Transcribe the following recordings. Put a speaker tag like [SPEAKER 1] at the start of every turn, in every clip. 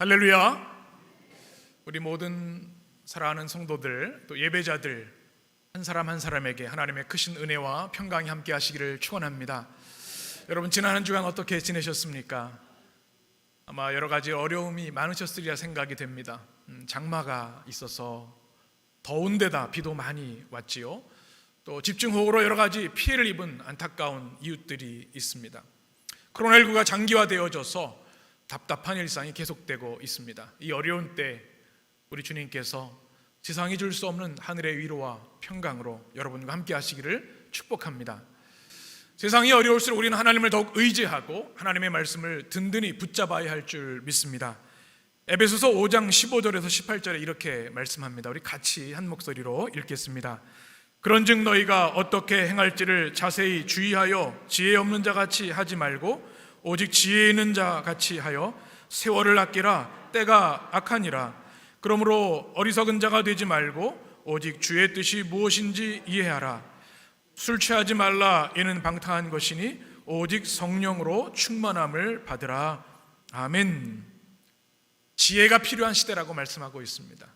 [SPEAKER 1] 할렐루야. 우리 모든 사랑하는 성도들, 또 예배자들 한 사람 한 사람에게 하나님의 크신 은혜와 평강이 함께 하시기를 축원합니다. 여러분, 지난 한 주간 어떻게 지내셨습니까? 아마 여러 가지 어려움이 많으셨으리라 생각이 됩니다. 장마가 있어서 더운 데다 비도 많이 왔지요. 또 집중호우로 여러 가지 피해를 입은 안타까운 이웃들이 있습니다. 코로나19가 장기화되어져서 답답한 일상이 계속되고 있습니다. 이 어려운 때 우리 주님께서 세상이 줄 수 없는 하늘의 위로와 평강으로 여러분과 함께 하시기를 축복합니다. 세상이 어려울수록 우리는 하나님을 더욱 의지하고 하나님의 말씀을 든든히 붙잡아야 할 줄 믿습니다. 에베소서 5장 15절에서 18절에 이렇게 말씀합니다. 우리 같이 한 목소리로 읽겠습니다. 그런즉 너희가 어떻게 행할지를 자세히 주의하여 지혜 없는 자같이 하지 말고 오직 지혜 있는 자같이 하여 세월을 아끼라. 때가 악하니라. 그러므로 어리석은 자가 되지 말고 오직 주의 뜻이 무엇인지 이해하라. 술 취하지 말라. 이는 방탕한 것이니 오직 성령으로 충만함을 받으라. 아멘. 지혜가 필요한 시대라고 말씀하고 있습니다.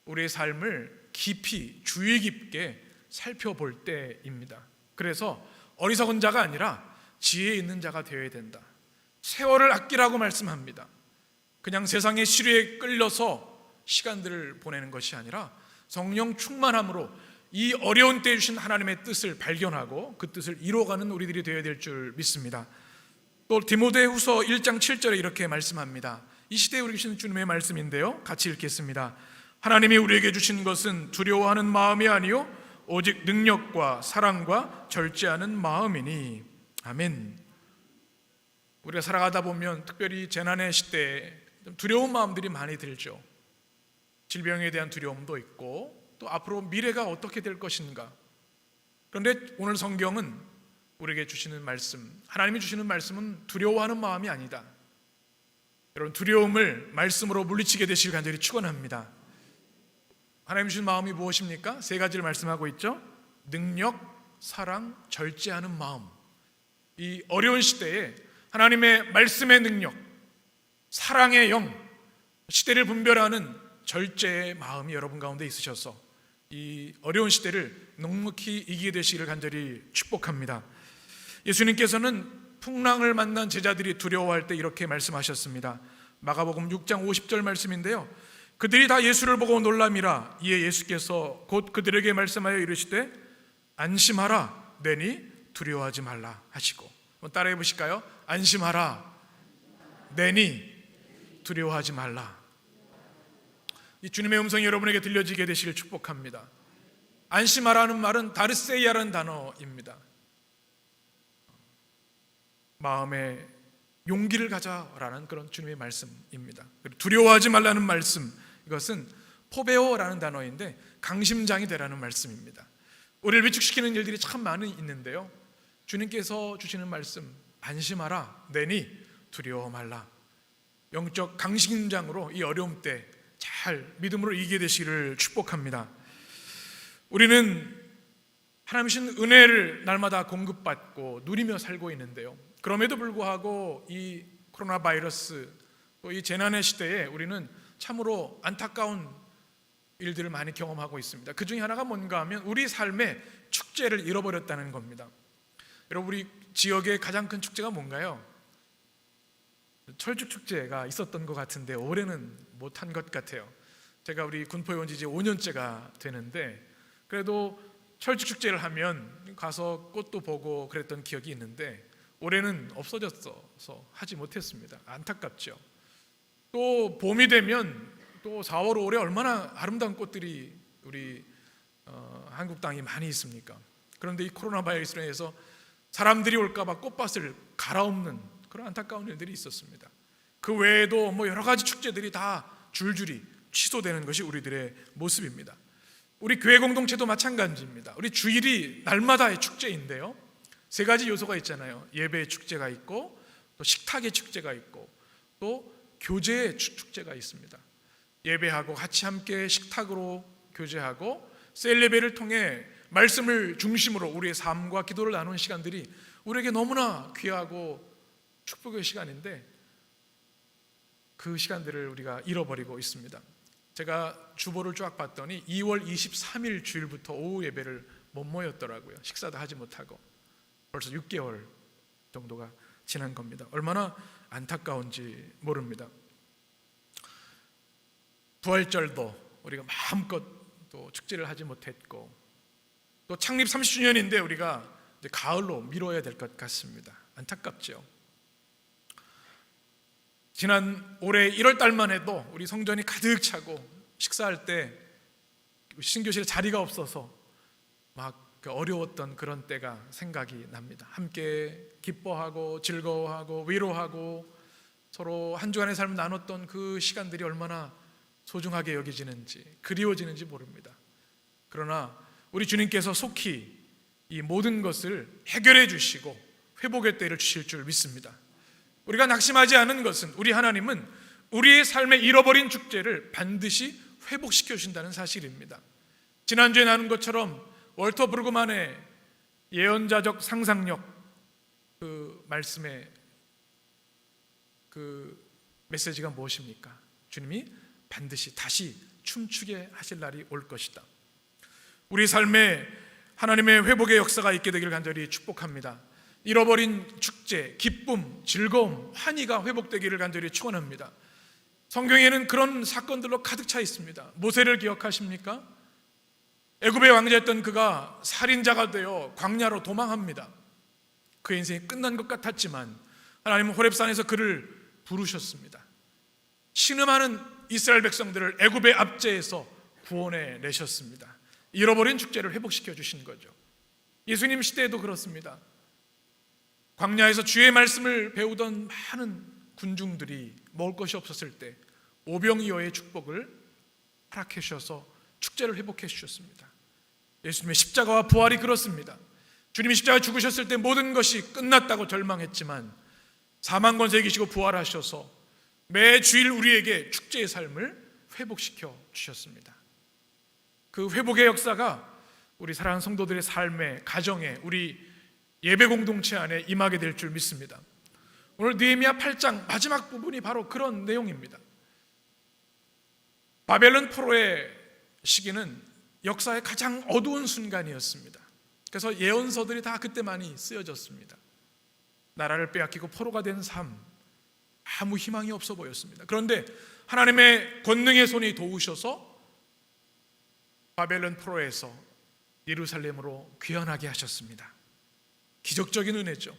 [SPEAKER 1] 우리의 삶을 깊이 주의 깊게 살펴볼 때입니다. 그래서 어리석은 자가 아니라 지혜 있는 자가 되어야 된다. 세월을 아끼라고 말씀합니다. 그냥 세상의 시류에 끌려서 시간들을 보내는 것이 아니라 성령 충만함으로 이 어려운 때에 주신 하나님의 뜻을 발견하고 그 뜻을 이루어가는 우리들이 되어야 될 줄 믿습니다. 또 디모데후서 1장 7절에 이렇게 말씀합니다. 이 시대에 우리 주신 주님의 말씀인데요, 같이 읽겠습니다. 하나님이 우리에게 주신 것은 두려워하는 마음이 아니요 오직 능력과 사랑과 절제하는 마음이니. 아멘. 우리가 살아가다 보면 특별히 재난의 시대에 두려운 마음들이 많이 들죠. 질병에 대한 두려움도 있고 또 앞으로 미래가 어떻게 될 것인가. 그런데 오늘 성경은 우리에게 주시는 말씀, 하나님이 주시는 말씀은 두려워하는 마음이 아니다. 여러분, 두려움을 말씀으로 물리치게 되시길 간절히 축원합니다. 하나님 주신 마음이 무엇입니까? 세 가지를 말씀하고 있죠. 능력, 사랑, 절제하는 마음. 이 어려운 시대에 하나님의 말씀의 능력, 사랑의 영, 시대를 분별하는 절제의 마음이 여러분 가운데 있으셔서 이 어려운 시대를 넉넉히 이기게 되시기를 간절히 축복합니다. 예수님께서는 풍랑을 만난 제자들이 두려워할 때 이렇게 말씀하셨습니다. 마가복음 6장 50절 말씀인데요, 그들이 다 예수를 보고 놀람이라. 이에 예수께서 곧 그들에게 말씀하여 이르시되 안심하라. 내니 두려워하지 말라 하시고. 따라해 보실까요? 안심하라. 내니 두려워하지 말라. 이 주님의 음성이 여러분에게 들려지게 되시길 축복합니다. 안심하라는 말은 다르세이아라는 단어입니다. 마음에 용기를 가져라는 그런 주님의 말씀입니다. 두려워하지 말라는 말씀, 이것은 포베오라는 단어인데 강심장이 되라는 말씀입니다. 우리를 위축시키는 일들이 참 많이 있는데요, 주님께서 주시는 말씀, 안심하라. 내니 두려워 말라. 영적 강심장으로 이 어려움 때 잘 믿음으로 이기게 되시기를 축복합니다. 우리는 하나님 주신 은혜를 날마다 공급받고 누리며 살고 있는데요, 그럼에도 불구하고 이 코로나 바이러스, 또 이 재난의 시대에 우리는 참으로 안타까운 일들을 많이 경험하고 있습니다. 그 중에 하나가 뭔가 하면 우리 삶의 축제를 잃어버렸다는 겁니다. 여러분, 우리 지역의 가장 큰 축제가 뭔가요? 철쭉 축제가 있었던 것 같은데 올해는 못한 것 같아요. 제가 우리 군포에 온 지 이제 5년째가 되는데 그래도 철쭉 축제를 하면 가서 꽃도 보고 그랬던 기억이 있는데 올해는 없어졌어서 하지 못했습니다. 안타깝죠. 또 봄이 되면 또 4월, 5월에 얼마나 아름다운 꽃들이 우리 한국 땅에 많이 있습니까? 그런데 이 코로나 바이러스로 인해서 사람들이 올까봐 꽃밭을 갈아엎는 그런 안타까운 일들이 있었습니다. 그 외에도 여러 가지 축제들이 다 줄줄이 취소되는 것이 우리들의 모습입니다. 우리 교회 공동체도 마찬가지입니다. 우리 주일이 날마다의 축제인데요, 세 가지 요소가 있잖아요. 예배의 축제가 있고, 또 식탁의 축제가 있고, 또 교제의 축제가 있습니다. 예배하고 같이 함께 식탁으로 교제하고 셀레베를 통해 말씀을 중심으로 우리의 삶과 기도를 나누는 시간들이 우리에게 너무나 귀하고 축복의 시간인데 그 시간들을 우리가 잃어버리고 있습니다. 제가 주보를 쫙 봤더니 2월 23일 주일부터 오후 예배를 못 모였더라고요. 식사도 하지 못하고 벌써 6개월 정도가 지난 겁니다. 얼마나 안타까운지 모릅니다. 부활절도 우리가 마음껏 또 축제를 하지 못했고, 또 창립 30주년인데 우리가 이제 가을로 미뤄야 될 것 같습니다. 안타깝죠. 지난 올해 1월 달만 해도 우리 성전이 가득 차고 식사할 때 신교실에 자리가 없어서 막 어려웠던 그런 때가 생각이 납니다. 함께 기뻐하고 즐거워하고 위로하고 서로 한 주간의 삶을 나눴던 그 시간들이 얼마나 소중하게 여겨지는지, 그리워지는지 모릅니다. 그러나 우리 주님께서 속히 이 모든 것을 해결해 주시고 회복의 때를 주실 줄 믿습니다. 우리가 낙심하지 않은 것은 우리 하나님은 우리의 삶에 잃어버린 축제를 반드시 회복시켜 주신다는 사실입니다. 지난주에 나눈 것처럼 월터 브루그만의 예언자적 상상력, 그 말씀의 그 메시지가 무엇입니까? 주님이 반드시 다시 춤추게 하실 날이 올 것이다. 우리 삶에 하나님의 회복의 역사가 있게 되기를 간절히 축복합니다. 잃어버린 축제, 기쁨, 즐거움, 환희가 회복되기를 간절히 축원합니다. 성경에는 그런 사건들로 가득 차 있습니다. 모세를 기억하십니까? 애굽의 왕자였던 그가 살인자가 되어 광야로 도망합니다. 그의 인생이 끝난 것 같았지만 하나님은 호렙산에서 그를 부르셨습니다. 신음하는 이스라엘 백성들을 애굽의 압제에서 구원해 내셨습니다. 잃어버린 축제를 회복시켜 주신 거죠. 예수님 시대에도 그렇습니다. 광야에서 주의 말씀을 배우던 많은 군중들이 먹을 것이 없었을 때 오병이어의 축복을 허락해 주셔서 축제를 회복해 주셨습니다. 예수님의 십자가와 부활이 그렇습니다. 주님이 십자가에 죽으셨을 때 모든 것이 끝났다고 절망했지만 사망 권세에 이기시고 부활하셔서 매 주일 우리에게 축제의 삶을 회복시켜 주셨습니다. 그 회복의 역사가 우리 사랑하는 성도들의 삶에, 가정에, 우리 예배 공동체 안에 임하게 될 줄 믿습니다. 오늘 느헤미야 8장 마지막 부분이 바로 그런 내용입니다. 바벨론 포로의 시기는 역사의 가장 어두운 순간이었습니다. 그래서 예언서들이 다 그때 많이 쓰여졌습니다. 나라를 빼앗기고 포로가 된 삶, 아무 희망이 없어 보였습니다. 그런데 하나님의 권능의 손이 도우셔서 바벨론 포로에서 예루살렘으로 귀환하게 하셨습니다. 기적적인 은혜죠.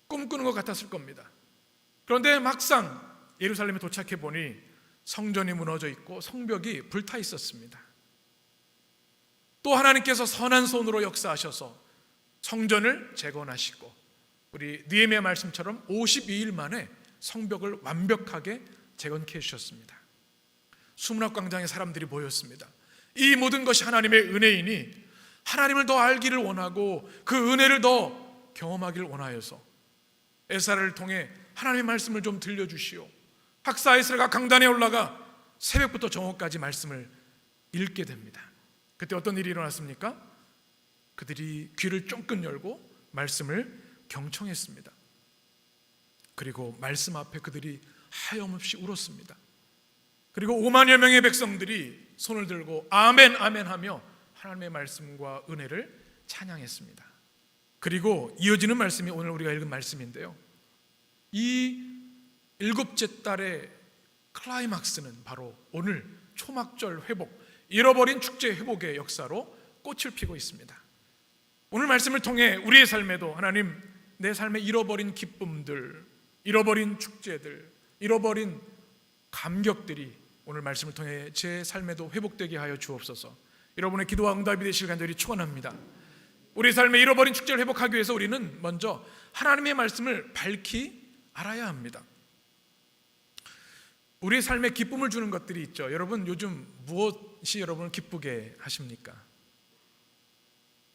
[SPEAKER 1] 꿈꾸는 것 같았을 겁니다. 그런데 막상 예루살렘에 도착해 보니 성전이 무너져 있고 성벽이 불타 있었습니다. 또 하나님께서 선한 손으로 역사하셔서 성전을 재건하시고 우리 느헤미야 말씀처럼 52일 만에 성벽을 완벽하게 재건케 해주셨습니다. 수문학 광장에 사람들이 모였습니다. 이 모든 것이 하나님의 은혜이니 하나님을 더 알기를 원하고 그 은혜를 더 경험하기를 원하여서 에스라를 통해 하나님의 말씀을 좀 들려주시오. 학사 에스라가 강단에 올라가 새벽부터 정오까지 말씀을 읽게 됩니다. 그때 어떤 일이 일어났습니까? 그들이 귀를 쫑긋 열고 말씀을 경청했습니다. 그리고 말씀 앞에 그들이 하염없이 울었습니다. 그리고 5만여 명의 백성들이 손을 들고 아멘 아멘 하며 하나님의 말씀과 은혜를 찬양했습니다. 그리고 이어지는 말씀이 오늘 우리가 읽은 말씀인데요, 이 일곱째 달의 클라이막스는 바로 오늘 초막절 회복, 잃어버린 축제 회복의 역사로 꽃을 피고 있습니다. 오늘 말씀을 통해 우리의 삶에도 하나님, 내 삶에 잃어버린 기쁨들, 잃어버린 축제들, 잃어버린 감격들이 오늘 말씀을 통해 제 삶에도 회복되게 하여 주옵소서. 여러분의 기도와 응답이 되시길 간절히 축원합니다. 우리 삶의 잃어버린 축제를 회복하기 위해서 우리는 먼저 하나님의 말씀을 밝히 알아야 합니다. 우리의 삶에 기쁨을 주는 것들이 있죠. 여러분, 요즘 무엇이 여러분을 기쁘게 하십니까?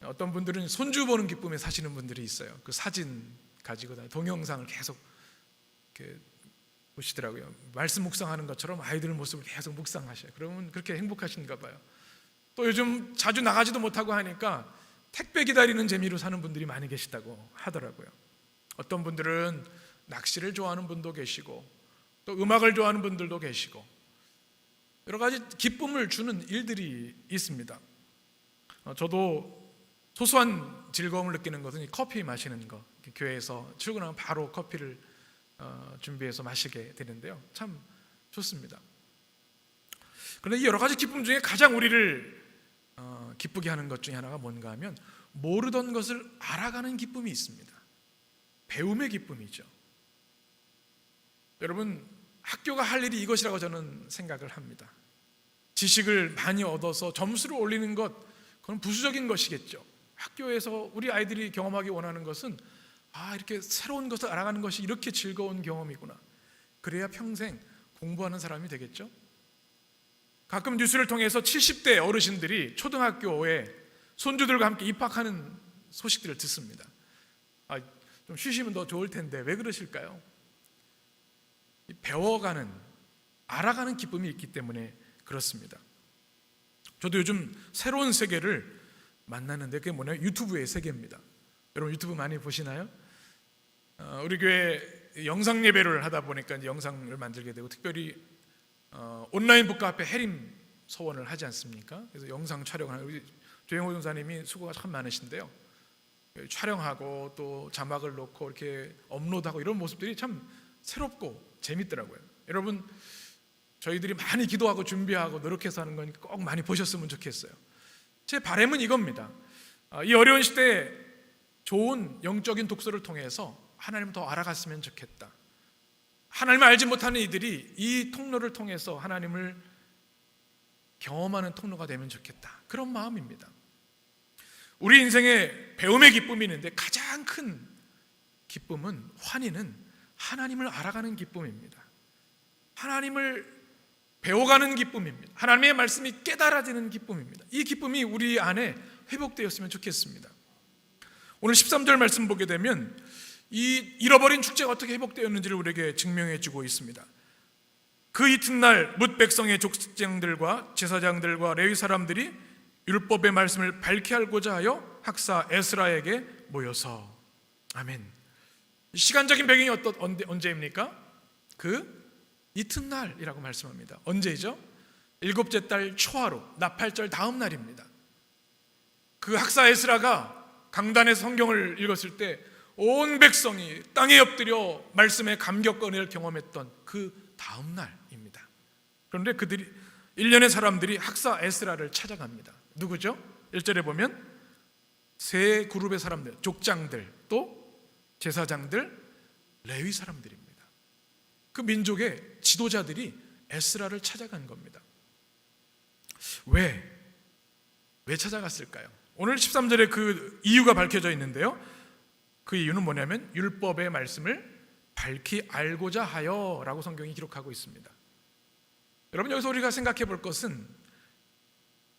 [SPEAKER 1] 어떤 분들은 손주 보는 기쁨에 사시는 분들이 있어요. 그 사진 가지고 동영상을 계속 이렇게 보시더라고요. 말씀 묵상하는 것처럼 아이들 모습을 계속 묵상하셔요. 그러면 그렇게 행복하신가 봐요. 또 요즘 자주 나가지도 못하고 하니까 택배 기다리는 재미로 사는 분들이 많이 계시다고 하더라고요. 어떤 분들은 낚시를 좋아하는 분도 계시고 또 음악을 좋아하는 분들도 계시고 여러 가지 기쁨을 주는 일들이 있습니다. 저도 소소한 즐거움을 느끼는 것은 이 커피 마시는 거. 교회에서 출근하면 바로 커피를 준비해서 마시게 되는데요, 참 좋습니다. 그런데 이 여러 가지 기쁨 중에 가장 우리를 기쁘게 하는 것 중에 하나가 뭔가 하면 모르던 것을 알아가는 기쁨이 있습니다. 배움의 기쁨이죠. 여러분, 학교가 할 일이 이것이라고 저는 생각을 합니다. 지식을 많이 얻어서 점수를 올리는 것, 그건 부수적인 것이겠죠. 학교에서 우리 아이들이 경험하기 원하는 것은 이렇게 새로운 것을 알아가는 것이 이렇게 즐거운 경험이구나. 그래야 평생 공부하는 사람이 되겠죠. 가끔 뉴스를 통해서 70대 어르신들이 초등학교에 손주들과 함께 입학하는 소식들을 듣습니다. 좀 쉬시면 더 좋을 텐데 왜 그러실까요? 배워가는, 알아가는 기쁨이 있기 때문에 그렇습니다. 저도 요즘 새로운 세계를 만나는데 그게 뭐냐면 유튜브의 세계입니다. 여러분 유튜브 많이 보시나요? 우리 교회 영상 예배를 하다 보니까 이제 영상을 만들게 되고, 특별히 온라인 북카페 해림 서원을 하지 않습니까? 그래서 영상 촬영하는 우리 조영호 전사님이 수고가 참 많으신데요, 촬영하고 또 자막을 넣고 이렇게 업로드하고 이런 모습들이 참 새롭고 재밌더라고요. 여러분, 저희들이 많이 기도하고 준비하고 노력해서 하는 거니까 꼭 많이 보셨으면 좋겠어요. 제 바람은 이겁니다. 이 어려운 시대에 좋은 영적인 독서를 통해서 하나님을 더 알아갔으면 좋겠다. 하나님을 알지 못하는 이들이 이 통로를 통해서 하나님을 경험하는 통로가 되면 좋겠다. 그런 마음입니다. 우리 인생에 배움의 기쁨이 있는데 가장 큰 기쁨은, 환희는 하나님을 알아가는 기쁨입니다. 하나님을 배워가는 기쁨입니다. 하나님의 말씀이 깨달아지는 기쁨입니다. 이 기쁨이 우리 안에 회복되었으면 좋겠습니다. 오늘 13절 말씀 보게 되면 이 잃어버린 축제가 어떻게 회복되었는지를 우리에게 증명해 주고 있습니다. 그 이튿날 뭇 백성의 족장들과 제사장들과 레위 사람들이 율법의 말씀을 밝히 알고자 하여 학사 에스라에게 모여서. 아멘. 시간적인 배경이 언제입니까? 그 이튿날이라고 말씀합니다. 언제죠? 일곱째 달 초하루, 나팔절 다음 날입니다. 그 학사 에스라가 강단에서 성경을 읽었을 때 온 백성이 땅에 엎드려 말씀의 감격과 은혜를 경험했던 그 다음 날입니다. 그런데 그들이, 일련의 사람들이 학사 에스라를 찾아갑니다. 누구죠? 1절에 보면 세 그룹의 사람들, 족장들, 또 제사장들, 레위 사람들입니다. 그 민족의 지도자들이 에스라를 찾아간 겁니다. 왜 찾아갔을까요? 오늘 13절에 그 이유가 밝혀져 있는데요, 그 이유는 뭐냐면 율법의 말씀을 밝히 알고자 하여 라고 성경이 기록하고 있습니다. 여러분, 여기서 우리가 생각해 볼 것은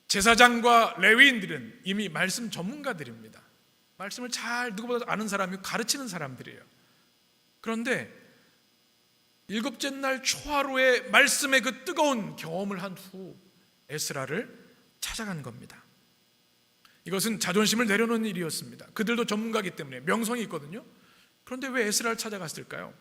[SPEAKER 1] 제사장과 레위인들은 이미 말씀 전문가들입니다. 말씀을 잘 누구보다 아는 사람이고 가르치는 사람들이에요. 그런데 일곱째 날 초하루에 말씀의 그 뜨거운 경험을 한 후 에스라를 찾아간 겁니다. 이것은 자존심을 내려놓는 일이었습니다. 그들도 전문가이기 때문에 명성이 있거든요. 그런데 왜 에스라를 찾아갔을까요?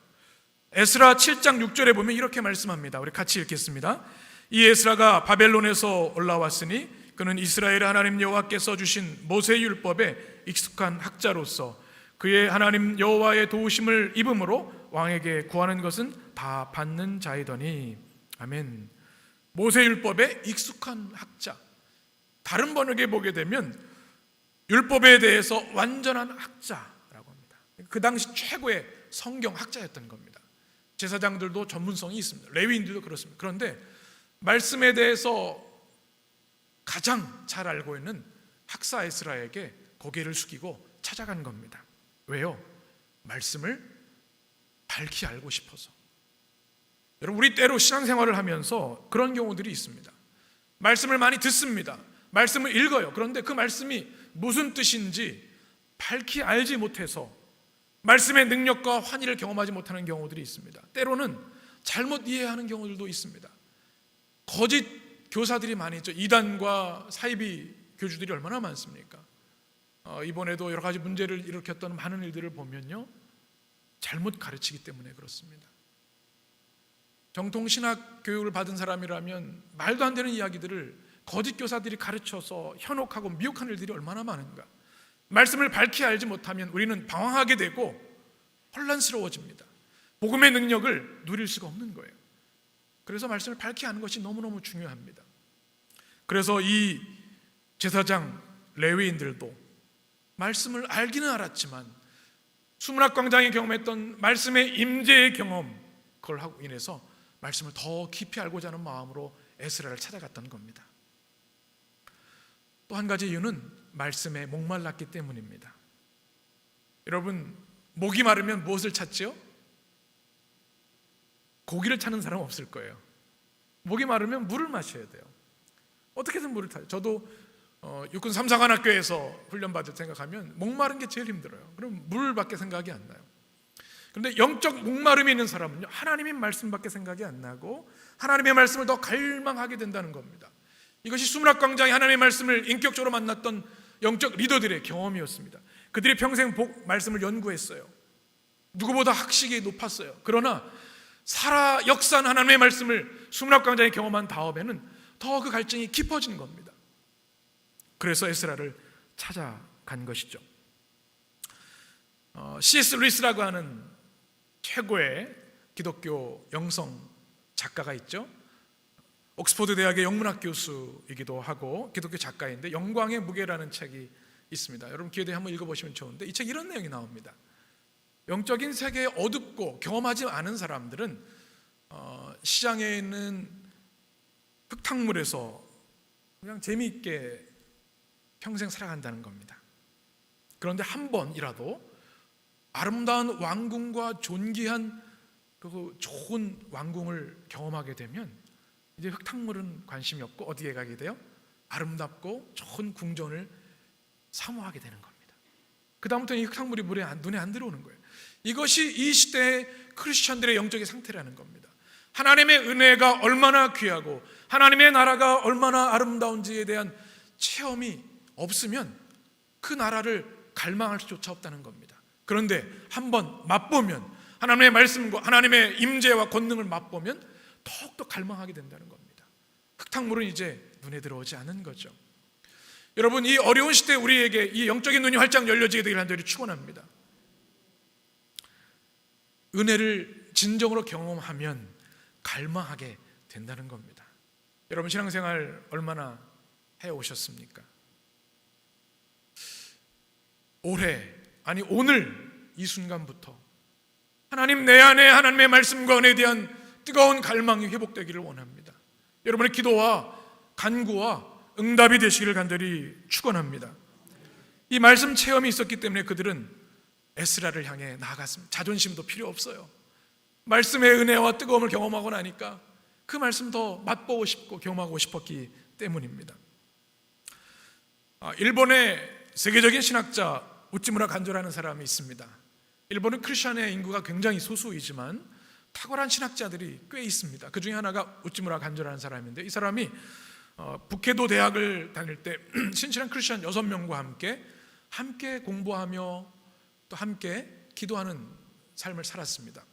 [SPEAKER 1] 에스라 7장 6절에 보면 이렇게 말씀합니다. 우리 같이 읽겠습니다. 이 에스라가 바벨론에서 올라왔으니 그는 이스라엘 하나님 여호와께서 주신 모세 율법에 익숙한 학자로서 그의 하나님 여호와의 도우심을 입음으로 왕에게 구하는 것은 다 받는 자이더니. 아멘. 모세 율법에 익숙한 학자. 다른 번역에 보게 되면 율법에 대해서 완전한 학자라고 합니다. 그 당시 최고의 성경 학자였던 겁니다. 제사장들도 전문성이 있습니다. 레위인들도 그렇습니다. 그런데 말씀에 대해서 가장 잘 알고 있는 학사 에스라에게 고개를 숙이고 찾아간 겁니다. 왜요? 말씀을 밝히 알고 싶어서. 여러분, 우리 때로 신앙생활을 하면서 그런 경우들이 있습니다. 말씀을 많이 듣습니다. 말씀을 읽어요. 그런데 그 말씀이 무슨 뜻인지 밝히 알지 못해서 말씀의 능력과 환희를 경험하지 못하는 경우들이 있습니다. 때로는 잘못 이해하는 경우들도 있습니다. 거짓 교사들이 많이 있죠. 이단과 사이비 교주들이 얼마나 많습니까? 이번에도 여러 가지 문제를 일으켰던 많은 일들을 보면요, 잘못 가르치기 때문에 그렇습니다. 정통 신학 교육을 받은 사람이라면 말도 안 되는 이야기들을 거짓 교사들이 가르쳐서 현혹하고 미혹한 일들이 얼마나 많은가. 말씀을 밝히 알지 못하면 우리는 방황하게 되고 혼란스러워집니다. 복음의 능력을 누릴 수가 없는 거예요. 그래서 말씀을 밝히 아는 것이 너무너무 중요합니다. 그래서 이 제사장 레위인들도 말씀을 알기는 알았지만 수문학광장에 경험했던 말씀의 임재의 경험, 그걸 하고 인해서 말씀을 더 깊이 알고자 하는 마음으로 에스라를 찾아갔던 겁니다. 또 한 가지 이유는 말씀에 목말랐기 때문입니다. 여러분, 목이 마르면 무엇을 찾지요? 고기를 찾는 사람은 없을 거예요. 목이 마르면 물을 마셔야 돼요. 어떻게든 물을 타요. 저도 육군 3사관학교에서 훈련받을 생각하면 목마른 게 제일 힘들어요. 그럼 물밖에 생각이 안 나요. 그런데 영적 목마름이 있는 사람은요, 하나님의 말씀밖에 생각이 안 나고 하나님의 말씀을 더 갈망하게 된다는 겁니다. 이것이 수문학광장에 하나님의 말씀을 인격적으로 만났던 영적 리더들의 경험이었습니다. 그들이 평생 말씀을 연구했어요. 누구보다 학식이 높았어요. 그러나 살아 역사한 하나님의 말씀을 수문학광장에 경험한 다음에는 더 그 갈증이 깊어지는 겁니다. 그래서 에스라를 찾아간 것이죠. C.S. 루이스라고 하는 최고의 기독교 영성 작가가 있죠. 옥스퍼드 대학의 영문학 교수이기도 하고 기독교 작가인데 영광의 무게라는 책이 있습니다. 여러분 기회 되면 한번 읽어보시면 좋은데 이 책 이런 내용이 나옵니다. 영적인 세계에 어둡고 경험하지 않은 사람들은 시장에 있는 흙탕물에서 그냥 재미있게 평생 살아간다는 겁니다. 그런데 한 번이라도 아름다운 왕궁과 존귀한 그 좋은 왕궁을 경험하게 되면 이제 흙탕물은 관심이 없고 어디에 가게 돼요? 아름답고 좋은 궁전을 사모하게 되는 겁니다. 그 다음부터는 이 흙탕물이 눈에 안 들어오는 거예요. 이것이 이 시대의 크리스천들의 영적인 상태라는 겁니다. 하나님의 은혜가 얼마나 귀하고 하나님의 나라가 얼마나 아름다운지에 대한 체험이 없으면 그 나라를 갈망할 수조차 없다는 겁니다. 그런데 한번 맛보면 하나님의 말씀과 하나님의 임재와 권능을 맛보면 더욱더 갈망하게 된다는 겁니다. 흙탕물은 이제 눈에 들어오지 않는 거죠. 여러분, 이 어려운 시대에 우리에게 이 영적인 눈이 활짝 열려지게 되기를 간절히 축원합니다. 은혜를 진정으로 경험하면 갈망하게 된다는 겁니다. 여러분 신앙생활 얼마나 해오셨습니까? 올해, 아니 오늘 이 순간부터 하나님 내 안에 하나님의 말씀과 은혜에 대한 뜨거운 갈망이 회복되기를 원합니다. 여러분의 기도와 간구와 응답이 되시기를 간절히 축원합니다. 이 말씀 체험이 있었기 때문에 그들은 에스라를 향해 나아갔습니다. 자존심도 필요 없어요. 말씀의 은혜와 뜨거움을 경험하고 나니까 그 말씀 더 맛보고 싶고 경험하고 싶었기 때문입니다. 일본의 세계적인 신학자 우찌무라 간조라는 사람이 있습니다. 일본은 크리스천의 인구가 굉장히 소수이지만 탁월한 신학자들이 꽤 있습니다. 그 중에 하나가 우찌무라 간조라는 사람인데 이 사람이 북해도 대학을 다닐 때 신실한 크리스천 6명과 함께 공부하며 또 함께 기도하는 삶을 살았습니다.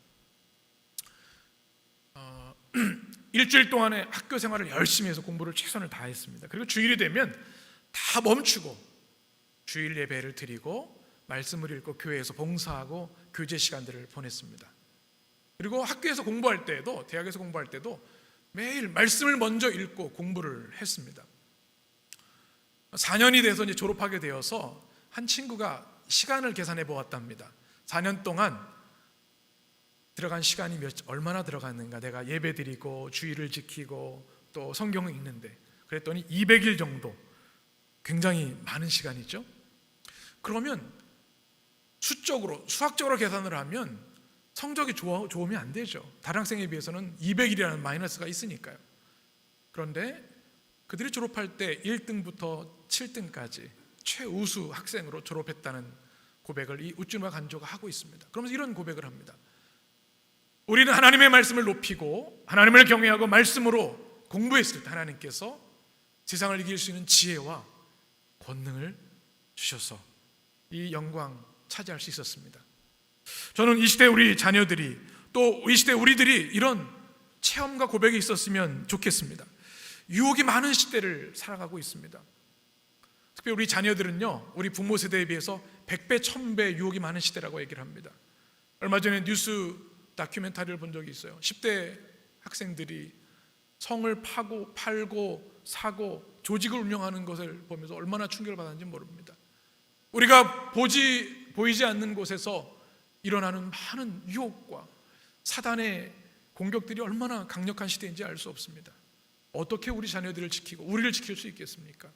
[SPEAKER 1] 일주일 동안의 학교 생활을 열심히 해서 공부를 최선을 다했습니다. 그리고 주일이 되면 다 멈추고 주일 예배를 드리고 말씀을 읽고 교회에서 봉사하고 교제 시간들을 보냈습니다. 그리고 학교에서 공부할 때도 대학에서 공부할 때도 매일 말씀을 먼저 읽고 공부를 했습니다. 4년이 돼서 이제 졸업하게 되어서 한 친구가 시간을 계산해 보았답니다. 4년 동안 들어간 시간이 얼마나 들어갔는가, 내가 예배 드리고 주일을 지키고 또 성경을 읽는데 그랬더니 200일 정도, 굉장히 많은 시간이죠. 그러면 수적으로 수학적으로 계산을 하면 성적이 좋으면 안 되죠. 다른 학생에 비해서는 200일이라는 마이너스가 있으니까요. 그런데 그들이 졸업할 때 1등부터 7등까지 최우수 학생으로 졸업했다는 고백을 이 우찌무라 간조가 하고 있습니다. 그러면서 이런 고백을 합니다. 우리는 하나님의 말씀을 높이고 하나님을 경외하고 말씀으로 공부했을 때 하나님께서 세상을 이길 수 있는 지혜와 권능을 주셔서 이 영광 차지할 수 있었습니다. 저는 이 시대 우리 자녀들이 또 이 시대 우리들이 이런 체험과 고백이 있었으면 좋겠습니다. 유혹이 많은 시대를 살아가고 있습니다. 특히 우리 자녀들은요, 우리 부모 세대에 비해서 100배, 1000배 유혹이 많은 시대라고 얘기를 합니다. 얼마 전에 뉴스 다큐멘터리를 본 적이 있어요. 10대 학생들이 성을 파고 팔고 사고 조직을 운영하는 것을 보면서 얼마나 충격을 받았는지 모릅니다. 우리가 보이지 않는 곳에서 일어나는 많은 유혹과 사단의 공격들이 얼마나 강력한 시대인지 알 수 없습니다. 어떻게 우리 자녀들을 지키고 우리를 지킬 수 있겠습니까?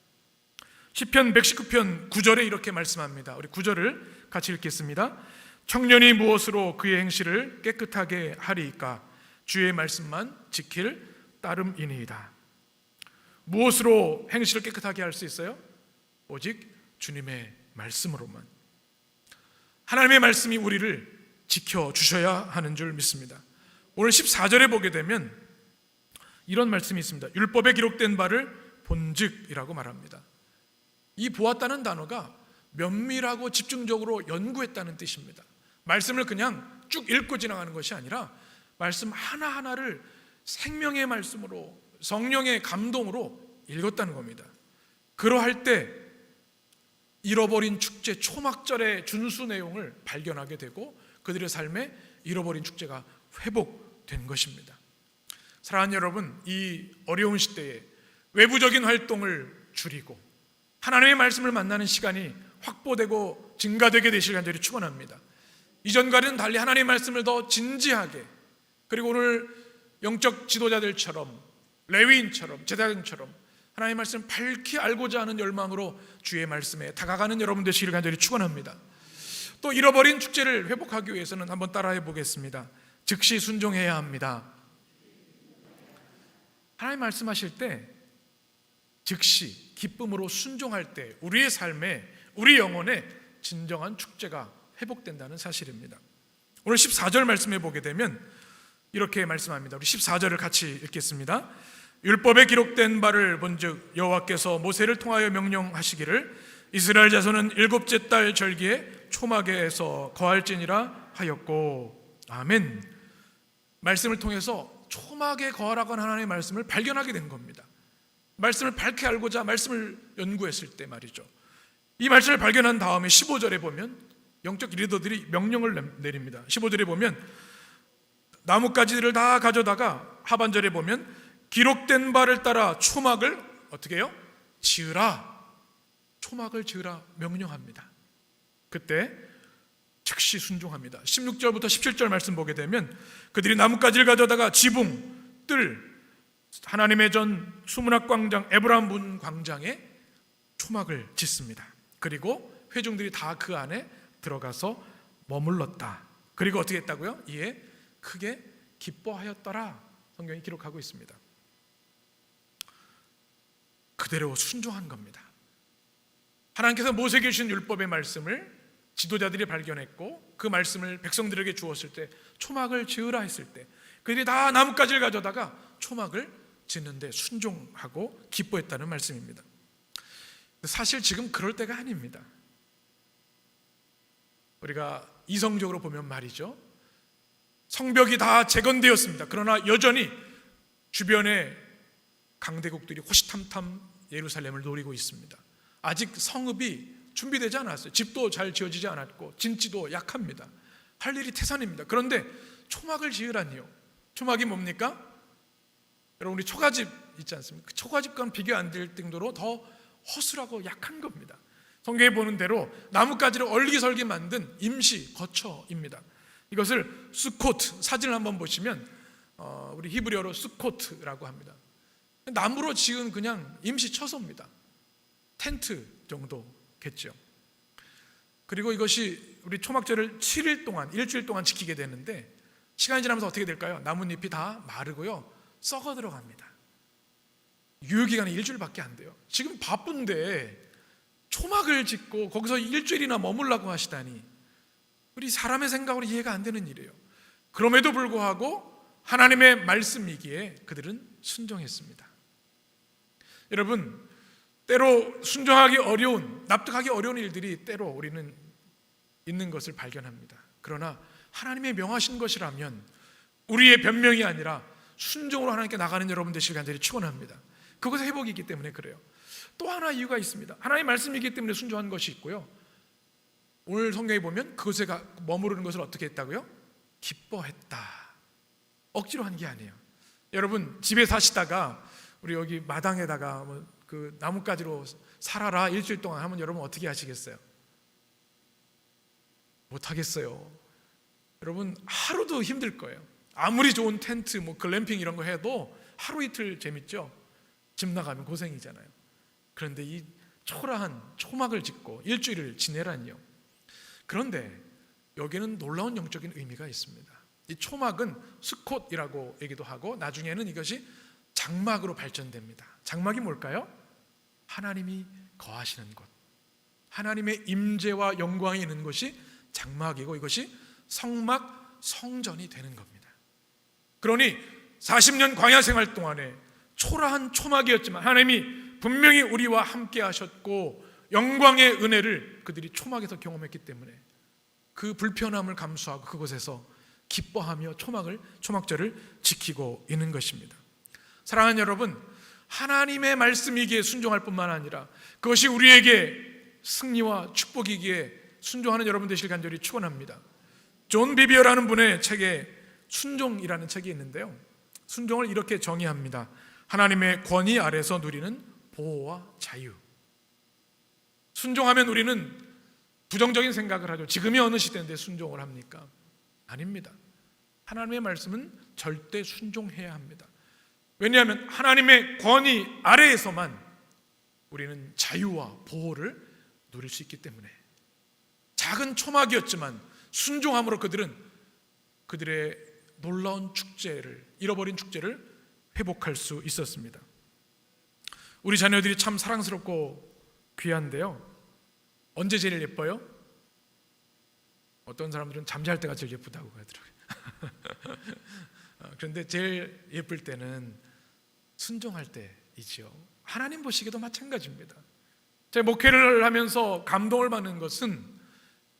[SPEAKER 1] 시편 119편 9절에 이렇게 말씀합니다. 우리 9절을 같이 읽겠습니다. 청년이 무엇으로 그의 행실을 깨끗하게 하리이까? 주의 말씀만 지킬 따름이니이다. 무엇으로 행실을 깨끗하게 할 수 있어요? 오직 주님의 말씀으로만. 하나님의 말씀이 우리를 지켜주셔야 하는 줄 믿습니다. 오늘 14절에 보게 되면 이런 말씀이 있습니다. 율법에 기록된 바를 본즉이라고 말합니다. 이 보았다는 단어가 면밀하고 집중적으로 연구했다는 뜻입니다. 말씀을 그냥 쭉 읽고 지나가는 것이 아니라 말씀 하나하나를 생명의 말씀으로, 성령의 감동으로 읽었다는 겁니다. 그러할 때 잃어버린 축제 초막절의 준수 내용을 발견하게 되고 그들의 삶에 잃어버린 축제가 회복된 것입니다. 사랑하는 여러분, 이 어려운 시대에 외부적인 활동을 줄이고 하나님의 말씀을 만나는 시간이 확보되고 증가되게 되실 간절히 축원합니다. 이전과는 달리 하나님의 말씀을 더 진지하게, 그리고 오늘 영적 지도자들처럼, 레위인처럼, 제사장처럼 하나님의 말씀을 밝히 알고자 하는 열망으로 주의 말씀에 다가가는 여러분 되시기를 간절히 축원합니다. 또 잃어버린 축제를 회복하기 위해서는 한번 따라해 보겠습니다. 즉시 순종해야 합니다. 하나님 말씀하실 때 즉시 기쁨으로 순종할 때 우리의 삶에, 우리 영혼에 진정한 축제가 회복된다는 사실입니다. 오늘 14절 말씀해 보게 되면 이렇게 말씀합니다. 우리 14절을 같이 읽겠습니다. 율법에 기록된 바를 본즉 여호와께서 모세를 통하여 명령하시기를 이스라엘 자손은 일곱째 달 절기에 초막에서 거할지니라 하였고. 아멘. 말씀을 통해서 초막에 거하라고 하는 하나님의 말씀을 발견하게 된 겁니다. 말씀을 밝게 알고자 말씀을 연구했을 때 말이죠. 이 말씀을 발견한 다음에 15절에 보면 영적 리더들이 명령을 내립니다. 15절에 보면 나뭇가지들을 다 가져다가, 하반절에 보면 기록된 바를 따라 초막을 어떻게 해요? 지으라. 초막을 지으라 명령합니다. 그때 즉시 순종합니다. 16절부터 17절 말씀 보게 되면 그들이 나뭇가지를 가져다가 지붕, 뜰, 하나님의 전 수문학 광장, 에브라임 문 광장에 초막을 짓습니다. 그리고 회중들이 다 그 안에 들어가서 머물렀다. 그리고 어떻게 했다고요? 이에 크게 기뻐하였더라. 성경이 기록하고 있습니다. 그대로 순종한 겁니다. 하나님께서 모세에게 주신 율법의 말씀을 지도자들이 발견했고 그 말씀을 백성들에게 주었을 때, 초막을 지으라 했을 때 그들이 다 나뭇가지를 가져다가 초막을 짓는데 순종하고 기뻐했다는 말씀입니다. 사실 지금 그럴 때가 아닙니다. 우리가 이성적으로 보면 말이죠, 성벽이 다 재건되었습니다. 그러나 여전히 주변에 강대국들이 호시탐탐 예루살렘을 노리고 있습니다. 아직 성읍이 준비되지 않았어요. 집도 잘 지어지지 않았고 진지도 약합니다. 할 일이 태산입니다. 그런데 초막을 지으라니요. 초막이 뭡니까? 여러분, 우리 초가집 있지 않습니까? 그 초가집과는 비교 안 될 정도로 더 허술하고 약한 겁니다. 성경에 보는 대로 나뭇가지를 얼기설기 만든 임시 거처입니다. 이것을 수코트, 사진을 한번 보시면 우리 히브리어로 수코트라고 합니다. 나무로 지은 그냥 임시 처소입니다. 텐트 정도겠죠. 그리고 이것이 우리 초막절을 7일 동안, 일주일 동안 지키게 되는데 시간이 지나면서 어떻게 될까요? 나뭇잎이 다 마르고요, 썩어 들어갑니다. 유효기간이 일주일밖에 안 돼요. 지금 바쁜데 초막을 짓고 거기서 일주일이나 머물라고 하시다니, 우리 사람의 생각으로 이해가 안 되는 일이에요. 그럼에도 불구하고 하나님의 말씀이기에 그들은 순종했습니다. 여러분, 때로 순종하기 어려운, 납득하기 어려운 일들이 때로 우리는 있는 것을 발견합니다. 그러나 하나님의 명하신 것이라면 우리의 변명이 아니라 순종으로 하나님께 나가는 여러분 되시길 간절히 축원합니다. 그것은 회복이 있기 때문에 그래요. 또 하나 이유가 있습니다. 하나님의 말씀이기 때문에 순종한 것이 있고요, 오늘 성경에 보면 그것에 머무르는 것을 어떻게 했다고요? 기뻐했다. 억지로 한 게 아니에요. 여러분 집에 사시다가 우리 여기 마당에다가 그 나뭇가지로 살아라 일주일 동안 하면 여러분 어떻게 하시겠어요? 못하겠어요. 여러분 하루도 힘들 거예요. 아무리 좋은 텐트 글램핑 이런 거 해도 하루 이틀 재밌죠. 집 나가면 고생이잖아요. 그런데 이 초라한 초막을 짓고 일주일을 지내라니요. 그런데 여기는 놀라운 영적인 의미가 있습니다. 이 초막은 스콧이라고 얘기도 하고 나중에는 이것이 장막으로 발전됩니다. 장막이 뭘까요? 하나님이 거하시는 곳, 하나님의 임재와 영광이 있는 곳이 장막이고 이것이 성막, 성전이 되는 겁니다. 그러니 40년 광야 생활 동안에 초라한 초막이었지만 하나님이 분명히 우리와 함께 하셨고 영광의 은혜를 그들이 초막에서 경험했기 때문에 그 불편함을 감수하고 그곳에서 기뻐하며 초막절을 지키고 있는 것입니다. 사랑하는 여러분, 하나님의 말씀이기에 순종할 뿐만 아니라 그것이 우리에게 승리와 축복이기에 순종하는 여러분 되시길 간절히 축원합니다. 존 비비어라는 분의 책에 순종이라는 책이 있는데요, 순종을 이렇게 정의합니다. 하나님의 권위 아래서 누리는 보호와 자유. 순종하면 우리는 부정적인 생각을 하죠. 지금이 어느 시대인데 순종을 합니까? 아닙니다. 하나님의 말씀은 절대 순종해야 합니다. 왜냐하면 하나님의 권위 아래에서만 우리는 자유와 보호를 누릴 수 있기 때문에. 작은 초막이었지만 순종함으로 그들은 그들의 놀라운 축제를, 잃어버린 축제를 회복할 수 있었습니다. 우리 자녀들이 참 사랑스럽고 귀한데요, 언제 제일 예뻐요? 어떤 사람들은 잠잘 때가 제일 예쁘다고 하더라고요. 그런데 제일 예쁠 때는 순종할 때이지요. 하나님 보시기에도 마찬가지입니다. 제가 목회를 하면서 감동을 받는 것은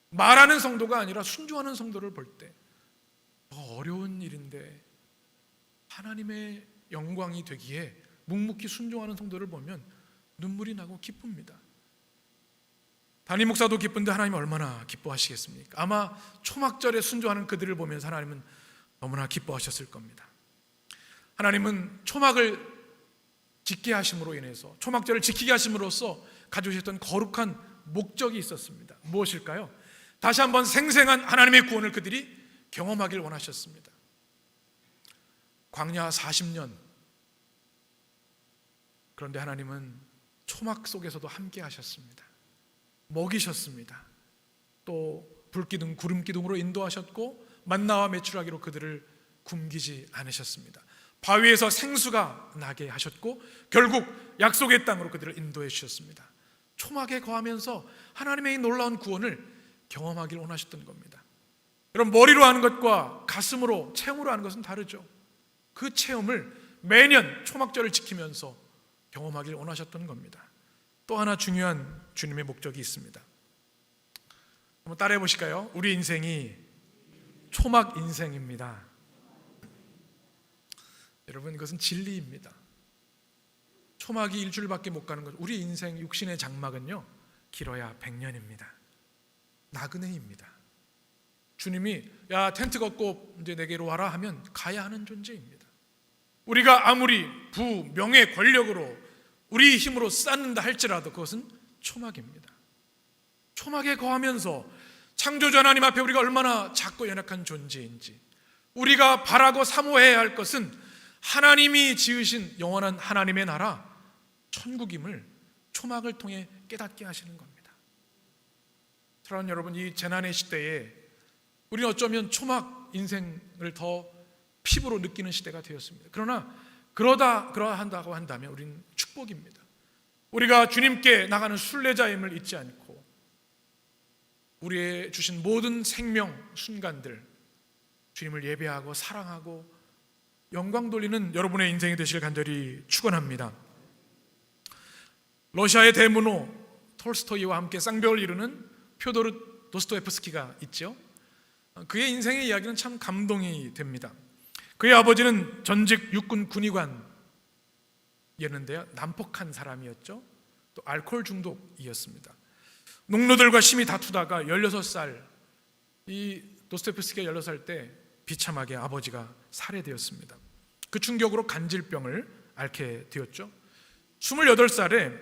[SPEAKER 1] 말하는 성도가 아니라 순종하는 성도를 볼 때 어려운 일인데 하나님의 영광이 되기에 묵묵히 순종하는 성도를 보면 눈물이 나고 기쁩니다. 담임 목사도 기쁜데 하나님 얼마나 기뻐하시겠습니까? 아마 초막절에 순종하는 그들을 보면서 하나님은 너무나 기뻐하셨을 겁니다. 하나님은 초막을 짓게 하심으로 인해서, 초막절을 지키게 하심으로써 가져오셨던 거룩한 목적이 있었습니다. 무엇일까요? 다시 한번 생생한 하나님의 구원을 그들이 경험하길 원하셨습니다. 광야 40년, 그런데 하나님은 초막 속에서도 함께 하셨습니다. 먹이셨습니다. 또 불기둥, 구름기둥으로 인도하셨고 만나와 메추라기로 그들을 굶기지 않으셨습니다. 바위에서 생수가 나게 하셨고 결국 약속의 땅으로 그들을 인도해 주셨습니다. 초막에 거하면서 하나님의 이 놀라운 구원을 경험하길 원하셨던 겁니다. 여러분, 머리로 하는 것과 가슴으로, 체험으로 하는 것은 다르죠. 그 체험을 매년 초막절을 지키면서 경험하길 원하셨던 겁니다. 또 하나 중요한 주님의 목적이 있습니다. 한번 따라해 보실까요? 우리 인생이 초막 인생입니다. 여러분, 이것은 진리입니다. 초막이 일주일밖에 못 가는 것, 우리 인생 육신의 장막은요 길어야 100년입니다. 나그네입니다. 주님이 야 텐트 걷고 이제 내게로 와라 하면 가야 하는 존재입니다. 우리가 아무리 부, 명예, 권력으로 우리 힘으로 쌓는다 할지라도 그것은 초막입니다. 초막에 거하면서 창조주 하나님 앞에 우리가 얼마나 작고 연약한 존재인지, 우리가 바라고 사모해야 할 것은 하나님이 지으신 영원한 하나님의 나라 천국임을 초막을 통해 깨닫게 하시는 겁니다. 사랑하는 여러분, 이 재난의 시대에 우리는 어쩌면 초막 인생을 더 피부로 느끼는 시대가 되었습니다. 그러나 그러한다고 한다면 우리는 축복입니다. 우리가 주님께 나가는 순례자임을 잊지 않고 우리의 주신 모든 생명 순간들 주님을 예배하고 사랑하고 영광 돌리는 여러분의 인생이 되시길 간절히 축원합니다. 러시아의 대문호 톨스토이와 함께 쌍벽을 이루는 표도르 도스토옙스키가 있죠. 그의 인생의 이야기는 참 감동이 됩니다. 그의 아버지는 전직 육군 군의관이었는데요, 난폭한 사람이었죠. 또 알코올 중독이었습니다. 농노들과 심히 다투다가 16살, 이 도스토옙스키가 16살 때 비참하게 아버지가 살해되었습니다. 그 충격으로 간질병을 앓게 되었죠. 28살에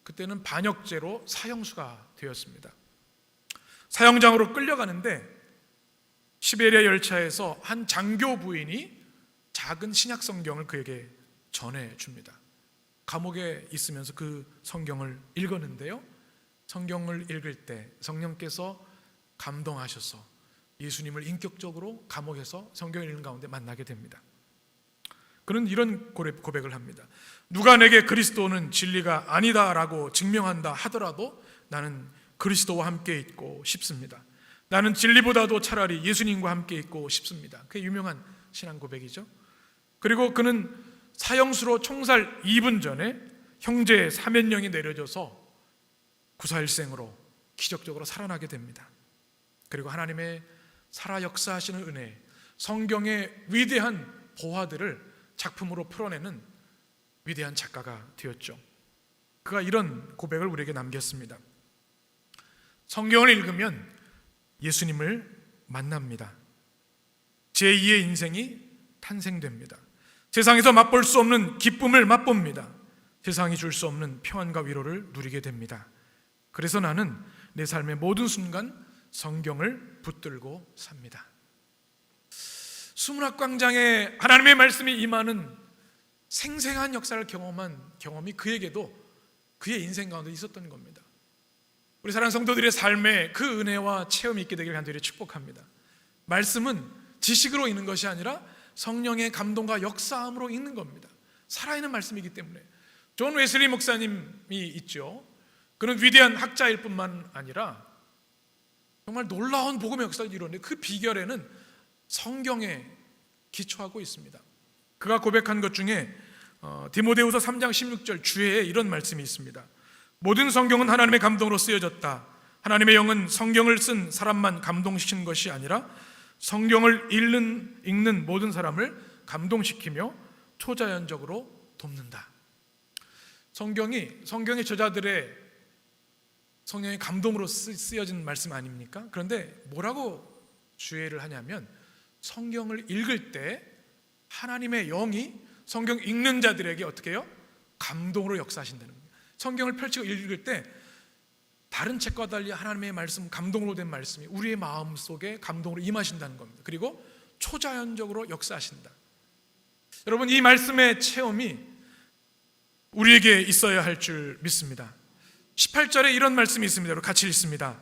[SPEAKER 1] 그때는 반역죄로 사형수가 되었습니다. 사형장으로 끌려가는데 시베리아 열차에서 한 장교 부인이 작은 신약 성경을 그에게 전해줍니다. 감옥에 있으면서 그 성경을 읽었는데요, 성경을 읽을 때 성령께서 감동하셔서 예수님을 인격적으로 감옥에서 성경을 읽는 가운데 만나게 됩니다. 그는 이런 고백을 합니다. 누가 내게 그리스도는 진리가 아니다라고 증명한다 하더라도 나는 그리스도와 함께 있고 싶습니다. 나는 진리보다도 차라리 예수님과 함께 있고 싶습니다. 그게 유명한 신앙 고백이죠. 그리고 그는 사형수로 총살 2분 전에 형제 사면령이 내려져서 구사일생으로 기적적으로 살아나게 됩니다. 그리고 하나님의 살아 역사하시는 은혜, 성경의 위대한 보화들을 작품으로 풀어내는 위대한 작가가 되었죠. 그가 이런 고백을 우리에게 남겼습니다. 성경을 읽으면 예수님을 만납니다. 제2의 인생이 탄생됩니다. 세상에서 맛볼 수 없는 기쁨을 맛봅니다. 세상이 줄 수 없는 평안과 위로를 누리게 됩니다. 그래서 나는 내 삶의 모든 순간 성경을 붙들고 삽니다. 수문학광장에 하나님의 말씀이 임하는 생생한 역사를 경험한 경험이 그에게도 그의 인생 가운데 있었던 겁니다. 우리 사랑하는 성도들의 삶에 그 은혜와 체험이 있게 되기를 간절히 축복합니다. 말씀은 지식으로 있는 것이 아니라 성령의 감동과 역사함으로 있는 겁니다. 살아있는 말씀이기 때문에. 존 웨슬리 목사님이 있죠. 그는 위대한 학자일 뿐만 아니라 정말 놀라운 복음의 역사를 이루었는데 그 비결에는 성경에 기초하고 있습니다. 그가 고백한 것 중에 디모데후서 3장 16절 주에 이런 말씀이 있습니다. 모든 성경은 하나님의 감동으로 쓰여졌다. 하나님의 영은 성경을 쓴 사람만 감동시키는 것이 아니라 성경을 읽는 모든 사람을 감동시키며 초자연적으로 돕는다. 성경의 저자들의 성령의 감동으로 쓰여진 말씀 아닙니까? 그런데 뭐라고 주의를 하냐면 성경을 읽을 때 하나님의 영이 성경 읽는 자들에게 어떻게 해요? 감동으로 역사하신다는 거예요. 성경을 펼치고 읽을 때 다른 책과 달리 하나님의 말씀, 감동으로 된 말씀이 우리의 마음속에 감동으로 임하신다는 겁니다. 그리고 초자연적으로 역사하신다. 여러분, 이 말씀의 체험이 우리에게 있어야 할 줄 믿습니다. 18절에 이런 말씀이 있습니다. 같이 읽습니다.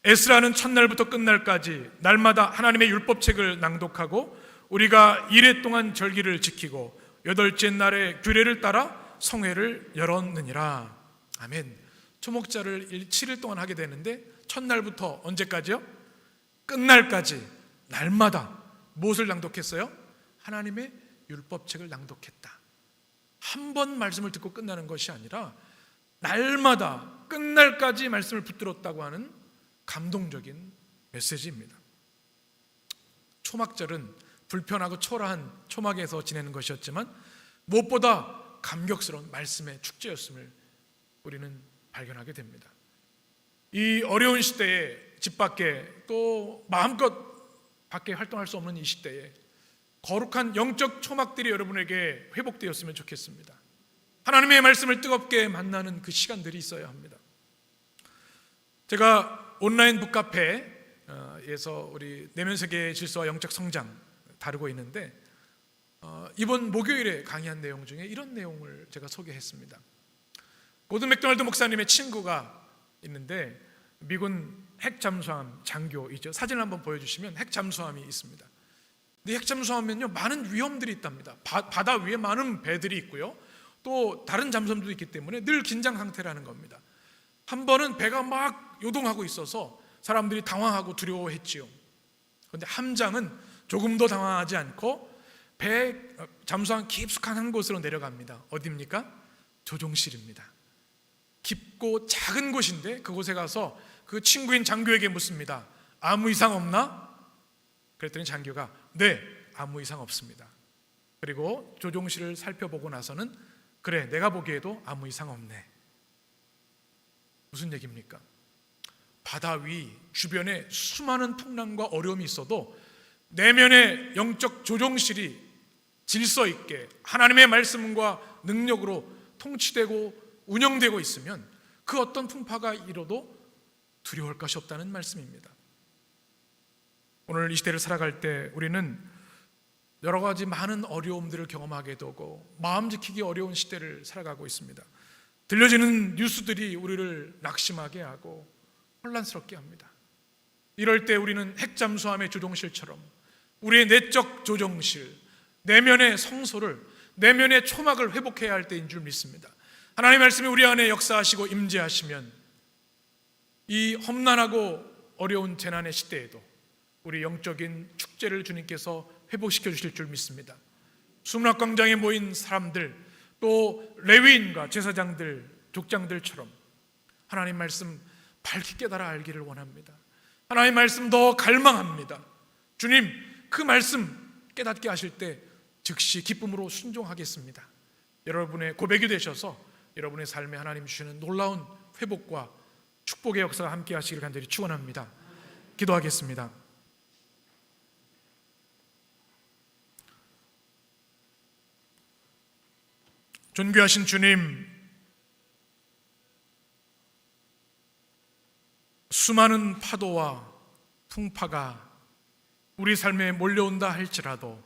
[SPEAKER 1] 에스라는 첫날부터 끝날까지 날마다 하나님의 율법책을 낭독하고 우리가 이레 동안 절기를 지키고 여덟째 날에 규례를 따라 성회를 열었느니라. 아멘. 초목자를 7일 동안 하게 되는데 첫날부터 언제까지요? 끝날까지 날마다 무엇을 낭독했어요? 하나님의 율법책을 낭독했다. 한 번 말씀을 듣고 끝나는 것이 아니라 날마다 끝날까지 말씀을 붙들었다고 하는 감동적인 메시지입니다. 초막절은 불편하고 초라한 초막에서 지내는 것이었지만 무엇보다 감격스러운 말씀의 축제였음을 우리는 발견하게 됩니다. 이 어려운 시대에 집 밖에 또 마음껏 밖에 활동할 수 없는 이 시대에 거룩한 영적 초막들이 여러분에게 회복되었으면 좋겠습니다. 하나님의 말씀을 뜨겁게 만나는 그 시간들이 있어야 합니다. 제가 온라인 북카페에서 우리 내면세계의 질서와 영적 성장 다루고 있는데 이번 목요일에 강의한 내용 중에 이런 내용을 제가 소개했습니다. 고든 맥도날드 목사님의 친구가 있는데 미군 핵잠수함 장교이죠. 사진을 한번 보여주시면 핵잠수함이 있습니다. 근데 핵잠수함은요 많은 위험들이 있답니다. 바다 위에 많은 배들이 있고요. 또 다른 잠수함도 있기 때문에 늘 긴장 상태라는 겁니다. 한 번은 배가 막 요동하고 있어서 사람들이 당황하고 두려워했지요. 그런데 함장은 조금도 당황하지 않고 잠수함 깊숙한 한 곳으로 내려갑니다. 어디입니까? 조종실입니다. 깊고 작은 곳인데 그곳에 가서 그 친구인 장교에게 묻습니다. 아무 이상 없나? 그랬더니 장교가 네, 아무 이상 없습니다. 그리고 조종실을 살펴보고 나서는 그래, 내가 보기에도 아무 이상 없네. 무슨 얘기입니까? 바다 위 주변에 수많은 풍랑과 어려움이 있어도 내면의 영적 조종실이 질서 있게 하나님의 말씀과 능력으로 통치되고 운영되고 있으면 그 어떤 풍파가 일어도 두려울 것이 없다는 말씀입니다. 오늘 이 시대를 살아갈 때 우리는 여러 가지 많은 어려움들을 경험하게 되고 마음 지키기 어려운 시대를 살아가고 있습니다. 들려지는 뉴스들이 우리를 낙심하게 하고 혼란스럽게 합니다. 이럴 때 우리는 핵잠수함의 조종실처럼 우리의 내적 조종실, 내면의 성소를, 내면의 초막을 회복해야 할 때인 줄 믿습니다. 하나님의 말씀이 우리 안에 역사하시고 임재하시면 이 험난하고 어려운 재난의 시대에도 우리 영적인 축제를 주님께서 회복시켜 주실 줄 믿습니다. 수문학광장에 모인 사람들, 또 레위인과 제사장들, 족장들처럼 하나님 말씀 밝히 깨달아 알기를 원합니다. 하나님 말씀 더 갈망합니다. 주님, 그 말씀 깨닫게 하실 때 즉시 기쁨으로 순종하겠습니다. 여러분의 고백이 되셔서 여러분의 삶에 하나님 주시는 놀라운 회복과 축복의 역사가 함께 하시기를 간절히 축원합니다. 기도하겠습니다. 존귀하신 주님, 수많은 파도와 풍파가 우리 삶에 몰려온다 할지라도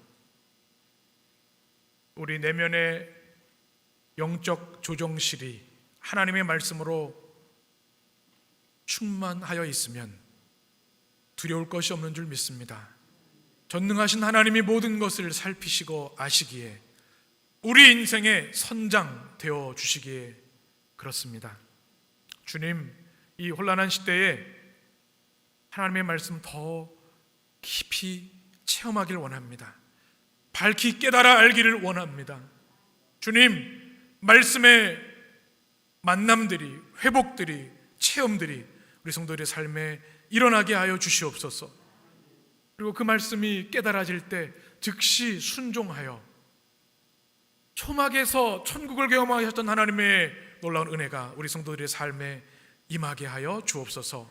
[SPEAKER 1] 우리 내면의 영적 조정실이 하나님의 말씀으로 충만하여 있으면 두려울 것이 없는 줄 믿습니다. 전능하신 하나님이 모든 것을 살피시고 아시기에 우리 인생의 선장 되어 주시기에 그렇습니다. 주님, 이 혼란한 시대에 하나님의 말씀 더 깊이 체험하길 원합니다. 밝히 깨달아 알기를 원합니다. 주님, 말씀의 만남들이, 회복들이, 체험들이 우리 성도들의 삶에 일어나게 하여 주시옵소서. 그리고 그 말씀이 깨달아질 때 즉시 순종하여 초막에서 천국을 경험하게 하셨던 하나님의 놀라운 은혜가 우리 성도들의 삶에 임하게 하여 주옵소서.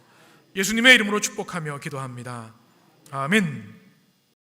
[SPEAKER 1] 예수님의 이름으로 축복하며 기도합니다. 아멘.